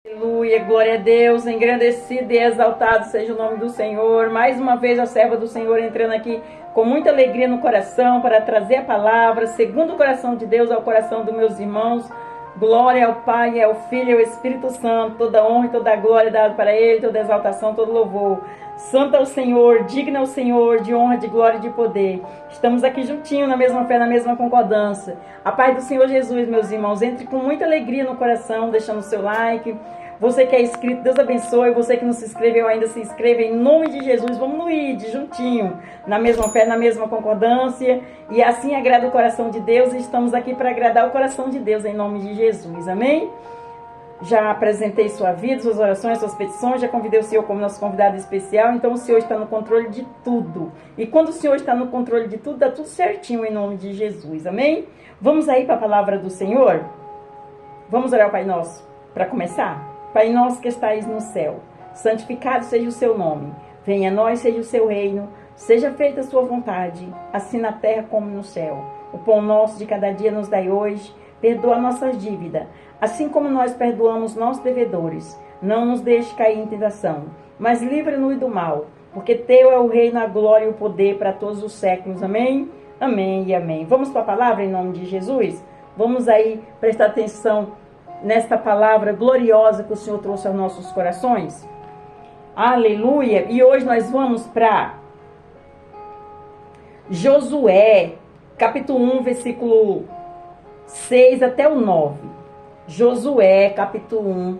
Aleluia, glória a Deus, engrandecido e exaltado seja o nome do Senhor. Mais uma vez a serva do Senhor entrando aqui com muita alegria no coração para trazer a palavra, segundo o coração de Deus, ao coração dos meus irmãos. Glória ao Pai, ao Filho e ao Espírito Santo, toda honra e toda glória dada para Ele, toda exaltação, todo louvor. Santo é o Senhor, digno é o Senhor de honra, de glória e de poder. Estamos aqui juntinhos, na mesma fé, na mesma concordância. A paz do Senhor Jesus, meus irmãos, entre com muita alegria no coração, deixando o seu like. Você que é inscrito, Deus abençoe. Você que não se inscreveu ainda, se inscreva em nome de Jesus. Vamos no ID, juntinho, na mesma fé, na mesma concordância. E assim agrada o coração de Deus. E estamos aqui para agradar o coração de Deus, em nome de Jesus. Amém? Já apresentei sua vida, suas orações, suas petições, já convidei o Senhor como nosso convidado especial, então o Senhor está no controle de tudo. E quando o Senhor está no controle de tudo, dá tudo certinho em nome de Jesus, amém? Vamos aí para a palavra do Senhor? Vamos orar ao Pai Nosso para começar? Pai nosso que estais no céu, santificado seja o seu nome, venha a nós, seja o seu reino, seja feita a sua vontade, assim na terra como no céu. O pão nosso de cada dia nos dai hoje, perdoa nossas dívidas, assim como nós perdoamos nossos devedores. Não nos deixe cair em tentação, mas livra-nos do mal, porque teu é o reino, a glória e o poder para todos os séculos. Amém? Amém e amém. Vamos para a palavra em nome de Jesus? Vamos aí prestar atenção nesta palavra gloriosa que o Senhor trouxe aos nossos corações. Aleluia! E hoje nós vamos para Josué, capítulo 1, versículo 6 até o 9. Josué, capítulo 1,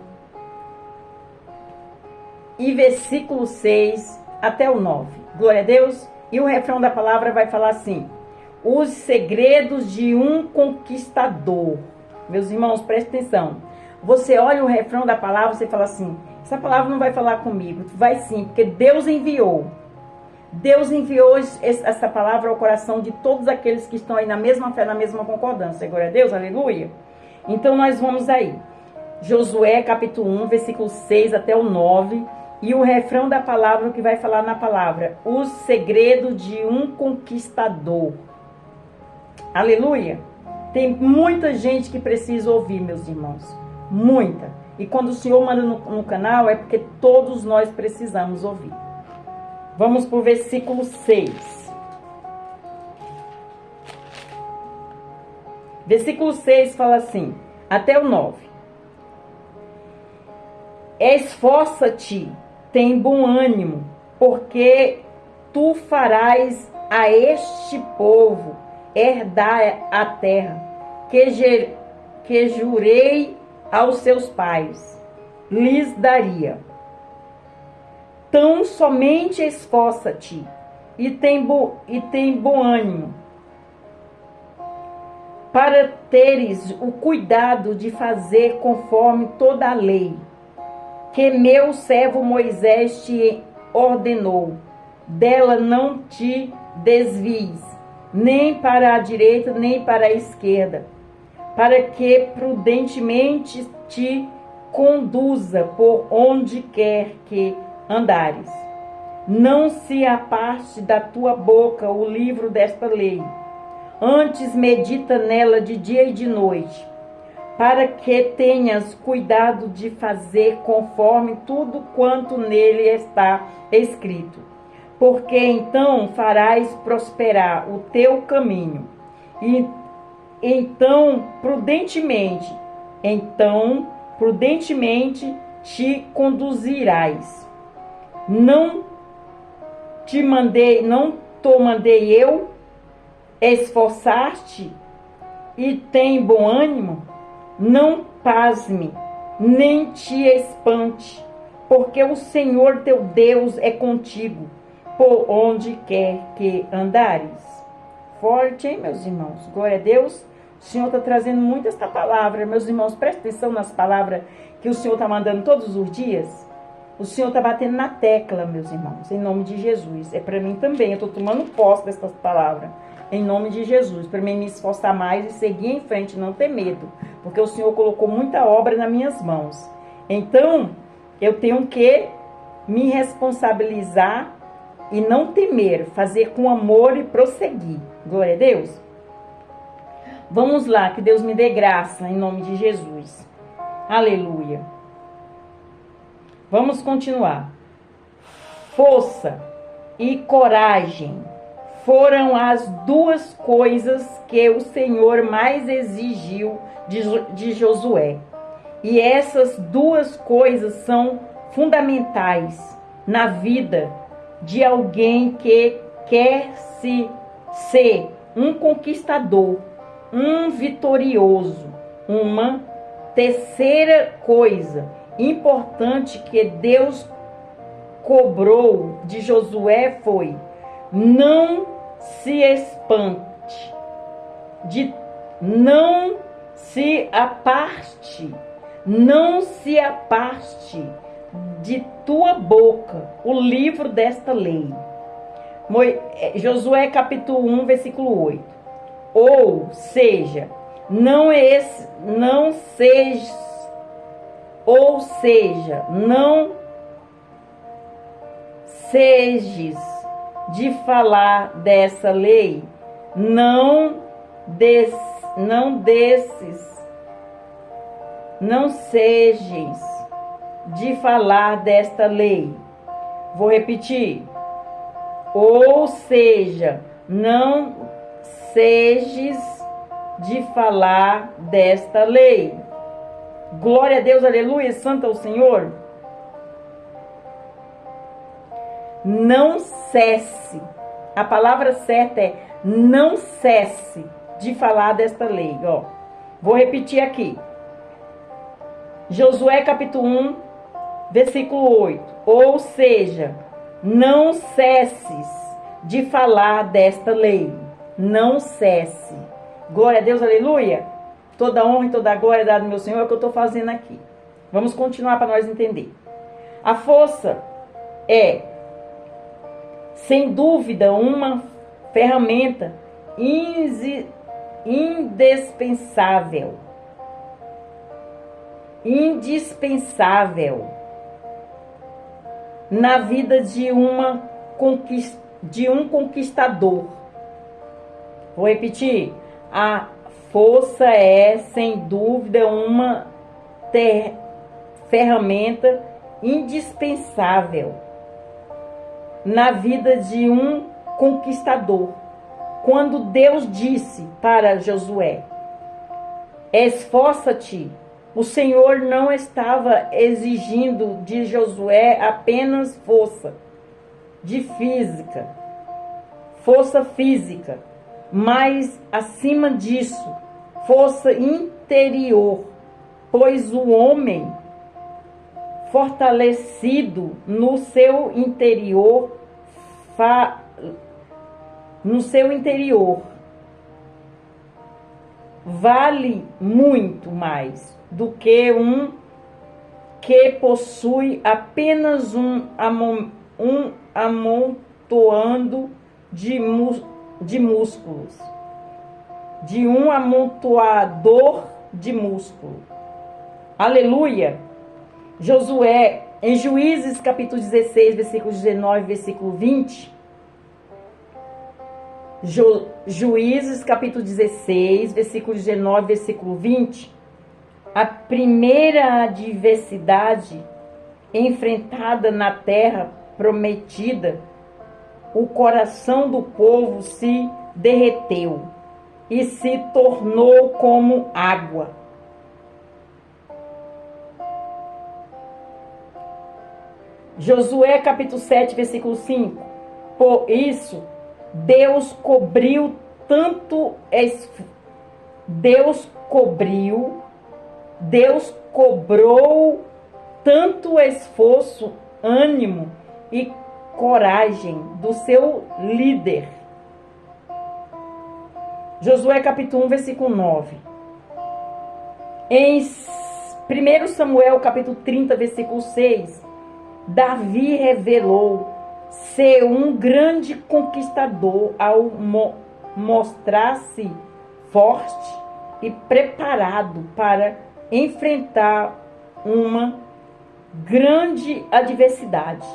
e versículo 6 até o 9. Glória a Deus. E o refrão da palavra vai falar assim: os segredos de um conquistador. Meus irmãos, prestem atenção. Você olha o refrão da palavra, você fala assim: essa palavra não vai falar comigo. Vai sim, porque Deus enviou. Deus enviou essa palavra ao coração de todos aqueles que estão aí na mesma fé, na mesma concordância. Glória a Deus, aleluia. Então nós vamos aí. Josué capítulo 1, versículo 6 até o 9. E o refrão da palavra que vai falar na palavra: os segredos de um conquistador. Aleluia. Tem muita gente que precisa ouvir, meus irmãos. Muita. E quando o Senhor manda no canal, é porque todos nós precisamos ouvir. Vamos para o versículo 6. Versículo 6 fala assim, até o 9. Esforça-te, tem bom ânimo, porque tu farás a este povo herdar a terra que jurei aos seus pais, lhes daria. Tão somente esforça-te e tem bom ânimo, para teres o cuidado de fazer conforme toda a lei que meu servo Moisés te ordenou. Dela não te desvies, nem para a direita, nem para a esquerda, para que prudentemente te conduza por onde quer que andares. Não se aparte da tua boca o livro desta lei, antes medita nela de dia e de noite, para que tenhas cuidado de fazer conforme tudo quanto nele está escrito. Porque então farás prosperar o teu caminho, e então prudentemente te conduzirás. Não te mandei eu esforçar-te e tem bom ânimo? Não pasme, nem te espante, porque o Senhor teu Deus é contigo, por onde quer que andares. Forte, hein, meus irmãos? Glória a Deus. O Senhor está trazendo muito esta palavra. Meus irmãos, prestem atenção nas palavras que o Senhor está mandando todos os dias. O Senhor está batendo na tecla, meus irmãos, em nome de Jesus. É para mim também, eu estou tomando posse dessas palavras, em nome de Jesus, para mim me esforçar mais e seguir em frente, não ter medo, porque o Senhor colocou muita obra nas minhas mãos. Então, eu tenho que me responsabilizar e não temer, fazer com amor e prosseguir. Glória a Deus. Vamos lá, que Deus me dê graça, em nome de Jesus. Aleluia. Vamos continuar. Força e coragem foram as duas coisas que o Senhor mais exigiu de Josué. E essas duas coisas são fundamentais na vida de alguém que quer ser um conquistador, um vitorioso. Uma terceira coisa importante que Deus cobrou de Josué foi: não se espante, não se aparte de tua boca o livro desta lei. Josué capítulo 1, versículo 8. Ou seja, não sejas de falar dessa lei, não sejas de falar desta lei. Vou repetir. Ou seja, não sejas de falar desta lei. Glória a Deus, aleluia, santo é o Senhor. Não cesse. A palavra certa é não cesse de falar desta lei. Ó, vou repetir aqui. Josué capítulo 1, versículo 8. Ou seja, não cesses de falar desta lei. Não cesse. Glória a Deus, aleluia. Toda honra e toda glória dada ao meu Senhor é o que eu estou fazendo aqui. Vamos continuar para nós entender. A força é, sem dúvida, uma ferramenta indispensável na vida de um conquistador. Vou repetir. A força é, sem dúvida, uma ferramenta indispensável na vida de um conquistador. Quando Deus disse para Josué: esforça-te, o Senhor não estava exigindo de Josué apenas força física, mas acima disso, força interior, pois o homem fortalecido no seu interior vale muito mais do que um que possui apenas um amontoando de músculos, de um amontoador de músculo. Aleluia! Josué, em Juízes capítulo 16, versículo 19, versículo 20. Juízes capítulo 16, versículo 19, versículo 20. A primeira adversidade enfrentada na terra prometida, o coração do povo se derreteu e se tornou como água. Josué capítulo 7, versículo 5. Por isso, Deus cobrou tanto esforço, ânimo e coragem do seu líder. Josué capítulo 1, versículo 9. Em 1 Samuel capítulo 30, versículo 6, Davi revelou ser um grande conquistador ao mostrar-se forte e preparado para enfrentar uma grande adversidade.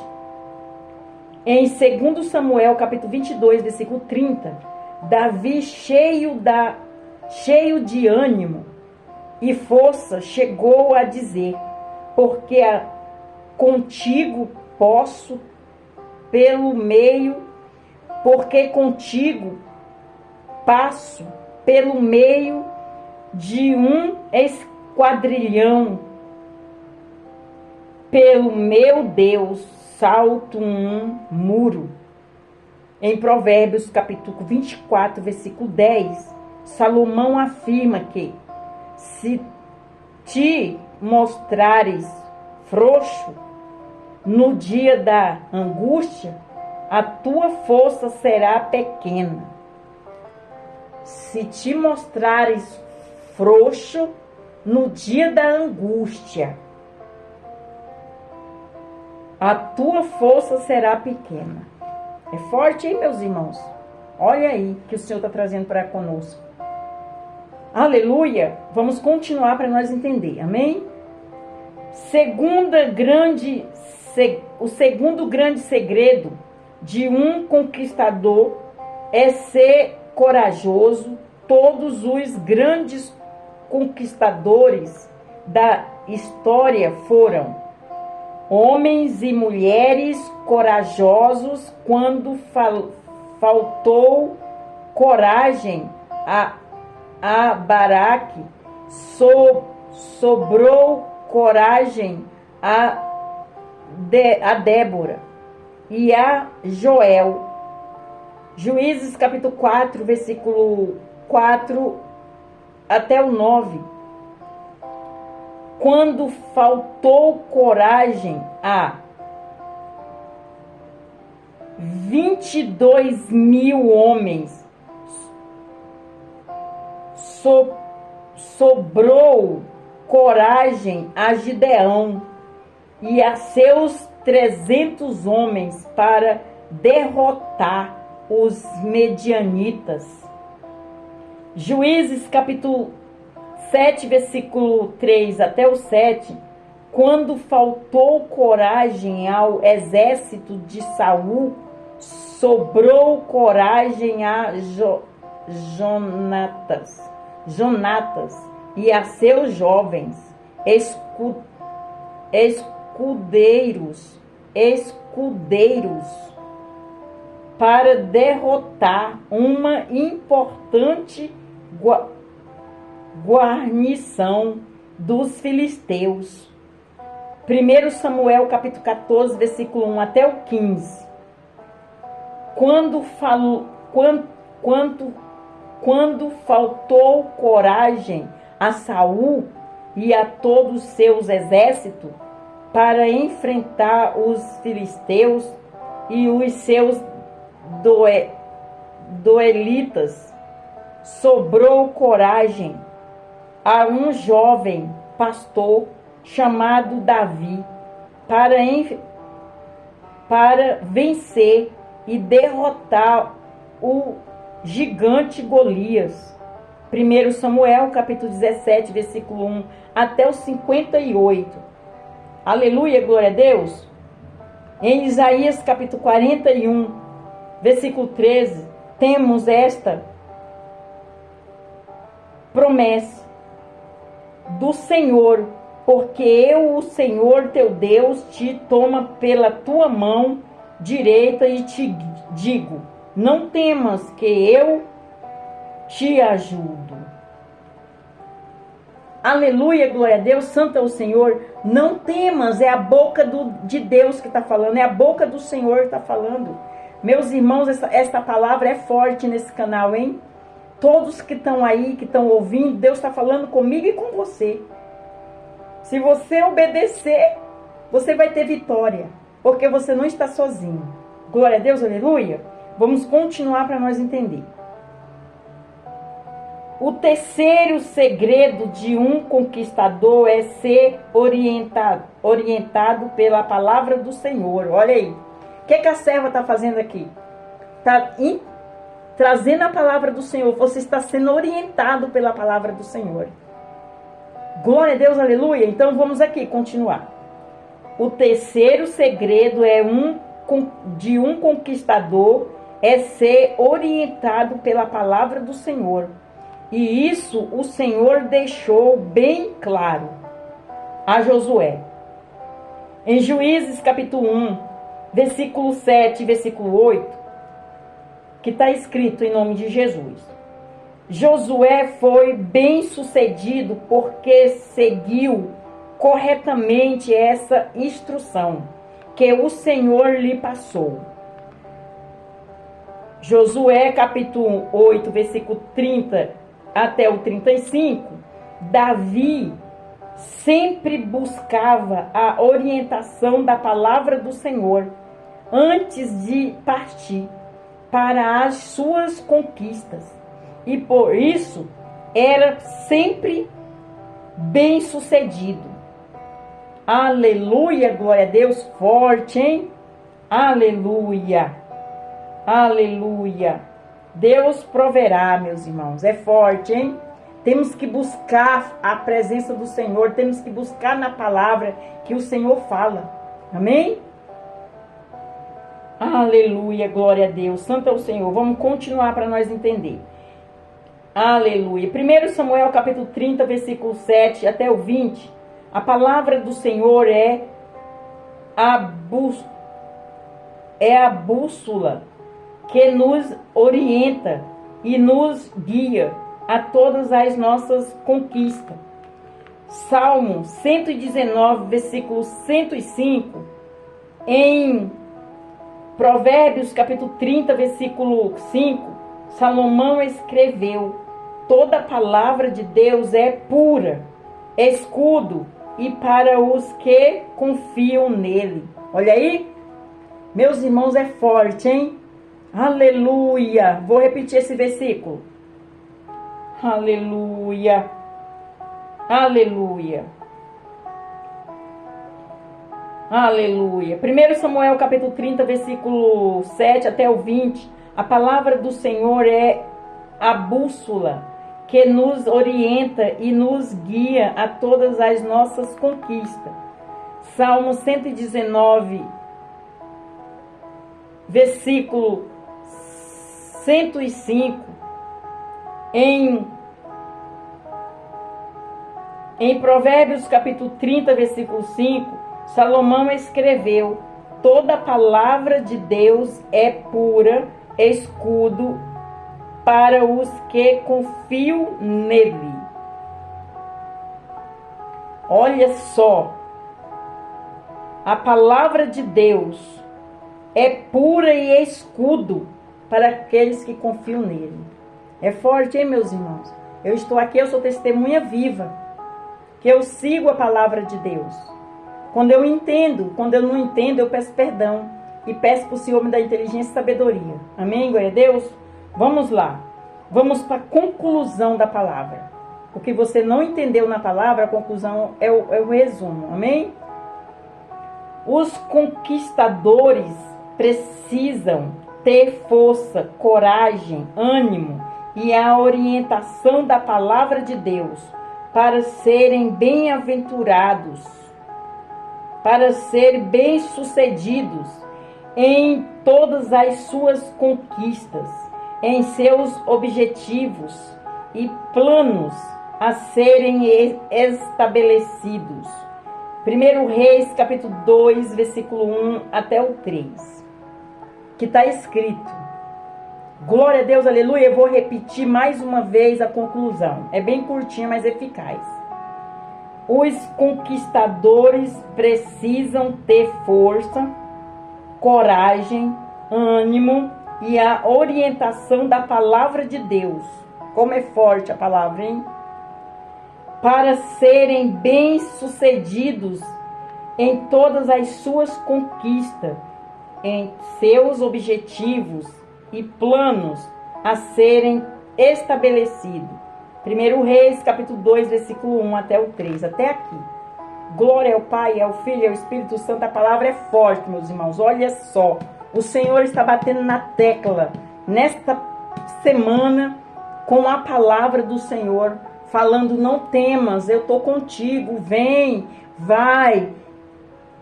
Em 2 Samuel capítulo 22, versículo 30, Davi, cheio de ânimo e força, chegou a dizer: contigo posso pelo meio, porque contigo passo pelo meio de um esquadrilhão. Pelo meu Deus, salto um muro. Em Provérbios, capítulo 24, versículo 10, Salomão afirma que se te mostrares frouxo no dia da angústia, a tua força será pequena. Se te mostrares frouxo no dia da angústia, a tua força será pequena. É forte, hein, meus irmãos? Olha aí que o Senhor está trazendo para conosco. Aleluia! Vamos continuar para nós entender, amém? O segundo grande segredo de um conquistador é ser corajoso. Todos os grandes conquistadores da história foram homens e mulheres corajosos. Quando faltou coragem a Baraque, sobrou coragem a Débora e a Joel. Juízes capítulo 4, versículo 4 até o 9. Quando faltou coragem a 22.000 homens, sobrou coragem a Gideão e a seus 300 homens para derrotar os medianitas. Juízes capítulo 7, versículo 3 até o 7. Quando faltou coragem ao exército de Saul, sobrou coragem a Jonatas e a seus jovens escudeiros para derrotar uma importante guarnição dos filisteus. 1 Samuel capítulo 14, versículo 1 até o 15. Quando faltou coragem a Saul e a todos os seus exércitos para enfrentar os filisteus e os seus doelitas, sobrou coragem a um jovem pastor chamado Davi para vencer e derrotar o gigante Golias. 1 Samuel capítulo 17, versículo 1 até o 58. Aleluia, glória a Deus. Em Isaías capítulo 41, versículo 13, temos esta promessa do Senhor: porque eu, o Senhor teu Deus, te toma pela tua mão direita e te digo: não temas, que eu te ajudo. Aleluia, glória a Deus, santo é o Senhor. Não temas, é a boca de Deus que está falando, é a boca do Senhor que está falando. Meus irmãos, esta palavra é forte nesse canal, hein? Todos que estão aí, que estão ouvindo, Deus está falando comigo e com você. Se você obedecer, você vai ter vitória, porque você não está sozinho. Glória a Deus, aleluia. Vamos continuar para nós entender. O terceiro segredo de um conquistador é ser orientado pela palavra do Senhor. Olha aí. O que a serva está fazendo aqui? Está trazendo a palavra do Senhor. Você está sendo orientado pela palavra do Senhor. Glória a Deus, aleluia. Então vamos aqui continuar. O terceiro segredo de um conquistador é ser orientado pela palavra do Senhor. E isso o Senhor deixou bem claro a Josué. Em Juízes capítulo 1, versículo 7 e versículo 8, que está escrito em nome de Jesus. Josué foi bem sucedido porque seguiu corretamente essa instrução que o Senhor lhe passou. Josué capítulo 8, versículo 30 até o 35, Davi sempre buscava a orientação da palavra do Senhor antes de partir para as suas conquistas. E por isso era sempre bem sucedido. Aleluia, glória a Deus, forte, hein? Aleluia, aleluia. Deus proverá, meus irmãos, é forte, hein? Temos que buscar a presença do Senhor, temos que buscar na palavra que o Senhor fala, amém? Aleluia, glória a Deus, santo é o Senhor. Vamos continuar para nós entender. Aleluia. 1 Samuel capítulo 30, versículo 7 até o 20. A palavra do Senhor é a bússola que nos orienta e nos guia a todas as nossas conquistas. Salmo 119, versículo 105. Em Provérbios capítulo 30, versículo 5, Salomão escreveu: toda palavra de Deus é pura, escudo e para os que confiam nele. Olha aí, meus irmãos, é forte, hein? Aleluia. Vou repetir esse versículo. Aleluia. Aleluia. Aleluia. 1 Samuel capítulo 30, versículo 7 até o 20. A palavra do Senhor é a bússola que nos orienta e nos guia a todas as nossas conquistas. Salmo 119, versículo 105. Em Provérbios capítulo 30, versículo 5, Salomão escreveu: toda palavra de Deus é pura, escudo para os que confiam nele. Olha só, a palavra de Deus é pura e escudo para aqueles que confiam nele. É forte, hein, meus irmãos? Eu estou aqui, eu sou testemunha viva, que eu sigo a palavra de Deus. Quando eu entendo, quando eu não entendo, eu peço perdão e peço para o Senhor me dar inteligência e sabedoria. Amém, glória a Deus? Vamos lá, vamos para a conclusão da palavra. O que você não entendeu na palavra, a conclusão é o resumo, amém? Os conquistadores precisam ter força, coragem, ânimo e a orientação da palavra de Deus para serem bem-aventurados, para serem bem-sucedidos em todas as suas conquistas, em seus objetivos e planos a serem estabelecidos. 1 Reis, capítulo 2, versículo 1 até o 3, que está escrito. Glória a Deus, aleluia. Eu vou repetir mais uma vez a conclusão. É bem curtinha, mas eficaz. Os conquistadores precisam ter força, coragem, ânimo e a orientação da palavra de Deus. Como é forte a palavra, hein? Para serem bem-sucedidos em todas as suas conquistas, em seus objetivos e planos a serem estabelecidos. 1 Reis, capítulo 2, versículo 1 até o 3, até aqui. Glória ao Pai, ao Filho e ao Espírito Santo. A palavra é forte, meus irmãos. Olha só, o Senhor está batendo na tecla nesta semana com a palavra do Senhor, falando: não temas, eu estou contigo, vem, vai,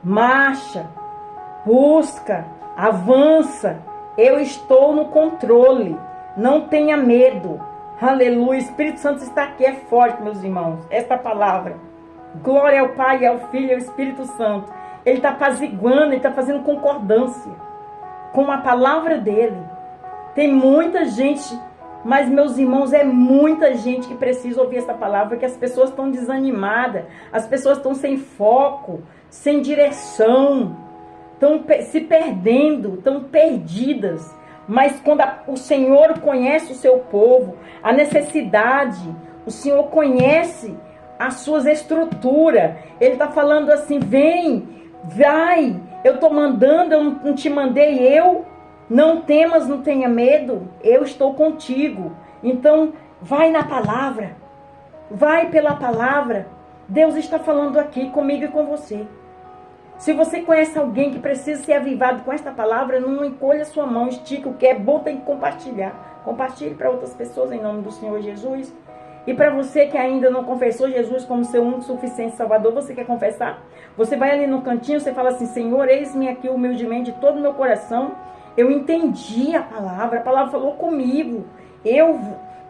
marcha, busca, avança, eu estou no controle, não tenha medo. Aleluia, o Espírito Santo está aqui, é forte, meus irmãos, esta palavra. Glória ao Pai, ao Filho e ao Espírito Santo. Ele está apaziguando, Ele está fazendo concordância com a palavra dEle. Tem muita gente, mas meus irmãos, é muita gente que precisa ouvir essa palavra, porque as pessoas estão desanimadas, as pessoas estão sem foco, sem direção, estão se perdendo, estão perdidas. Mas quando o Senhor conhece o seu povo, a necessidade, o Senhor conhece as suas estruturas. Ele está falando assim, vem, vai, eu estou mandando, eu não te mandei eu. Não temas, não tenha medo, eu estou contigo. Então, vai na palavra, vai pela palavra. Deus está falando aqui comigo e com você. Se você conhece alguém que precisa ser avivado com esta palavra, não encolha sua mão, estica o que é bom, tem que compartilhar. Compartilhe para outras pessoas em nome do Senhor Jesus. E para você que ainda não confessou Jesus como seu único suficiente Salvador, você quer confessar? Você vai ali no cantinho, você fala assim, Senhor, eis-me aqui humildemente de todo o meu coração. Eu entendi a palavra falou comigo. Eu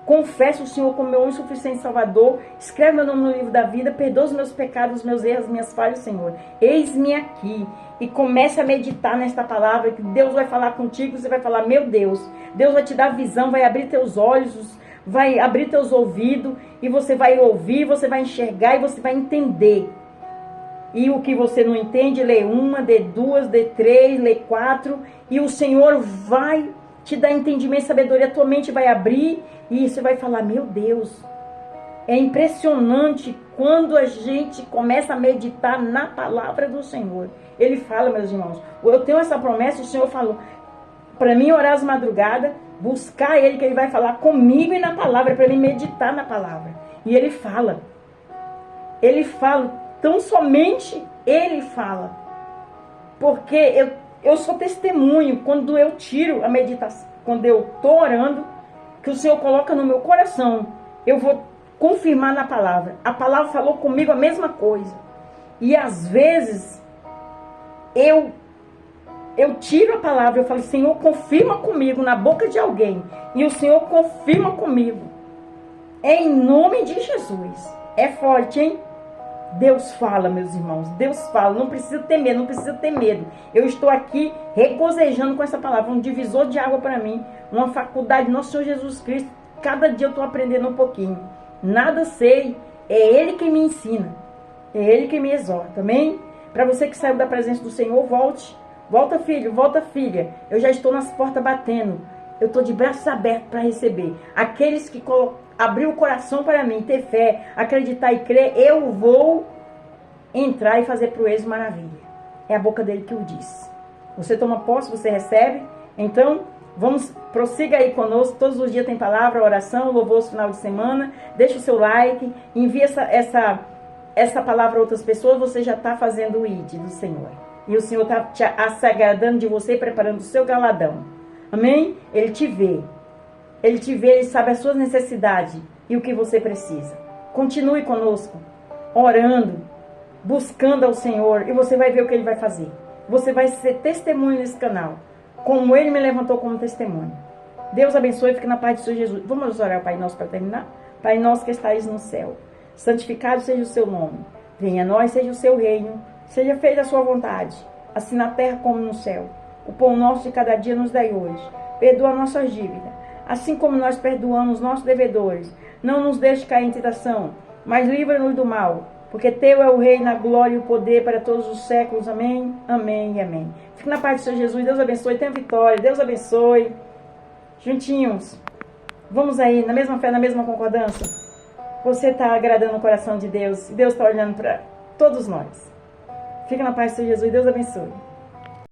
confesso o Senhor como meu insuficiente Salvador. Escreve meu nome no livro da vida. Perdoa os meus pecados, os meus erros, as minhas falhas, Senhor. Eis-me aqui. E comece a meditar nesta palavra, que Deus vai falar contigo. Você vai falar, meu Deus. Deus vai te dar visão, vai abrir teus olhos, vai abrir teus ouvidos. E você vai ouvir, você vai enxergar e você vai entender. E o que você não entende, lê uma, lê duas, lê três, lê quatro. E o Senhor vai te dar entendimento e sabedoria. A tua mente vai abrir e você vai falar, meu Deus. É impressionante quando a gente começa a meditar na palavra do Senhor. Ele fala, meus irmãos. Eu tenho essa promessa, o Senhor falou. Para mim orar às madrugadas, buscar Ele, que Ele vai falar comigo e na palavra. Para mim meditar na palavra. E Ele fala. Ele fala. Então somente Ele fala. Porque eu sou testemunho quando eu tiro a meditação, quando eu estou orando, que o Senhor coloca no meu coração, eu vou confirmar na palavra. A palavra falou comigo a mesma coisa. E às vezes, eu tiro a palavra, eu falo, Senhor, confirma comigo na boca de alguém. E o Senhor confirma comigo. Em nome de Jesus. É forte, hein? Deus fala, meus irmãos, Deus fala, não precisa temer, não precisa ter medo. Eu estou aqui regozejando com essa palavra, um divisor de água para mim, uma faculdade, nosso Senhor Jesus Cristo. Cada dia eu estou aprendendo um pouquinho. Nada sei, é Ele que me ensina, é Ele que me exorta, amém? Para você que saiu da presença do Senhor, volte. Volta, filho, volta, filha. Eu já estou nas portas batendo. Eu estou de braços abertos para receber. Aqueles que abrir o coração para mim, ter fé, acreditar e crer, eu vou entrar e fazer proezas maravilha. É a boca dele que o diz. Você toma posse, você recebe. Então, prossiga aí conosco. Todos os dias tem palavra, oração, louvor no final de semana. Deixa o seu like, envia essa palavra a outras pessoas. Você já está fazendo o ID do Senhor. E o Senhor está se agradando de você, preparando o seu galadão. Amém? Ele te vê. Ele te vê, Ele sabe as suas necessidades e o que você precisa. Continue conosco, orando, buscando ao Senhor, e você vai ver o que Ele vai fazer. Você vai ser testemunho nesse canal, como Ele me levantou como testemunho. Deus abençoe e fique na paz de Senhor Jesus. Vamos orar o Pai Nosso para terminar? Pai Nosso que estais no céu, santificado seja o seu nome. Venha a nós, seja o seu reino, seja feita a sua vontade, assim na terra como no céu. O pão nosso de cada dia nos dai hoje. Perdoa nossas dívidas, assim como nós perdoamos nossos devedores. Não nos deixe cair em tentação, mas livra-nos do mal. Porque teu é o reino, a glória e o poder para todos os séculos. Amém, amém e amém. Fique na paz do Senhor Jesus. Deus abençoe. Tenha vitória. Deus abençoe. Juntinhos. Vamos aí, na mesma fé, na mesma concordância. Você está agradando o coração de Deus. E Deus está olhando para todos nós. Fique na paz do Senhor Jesus. Deus abençoe.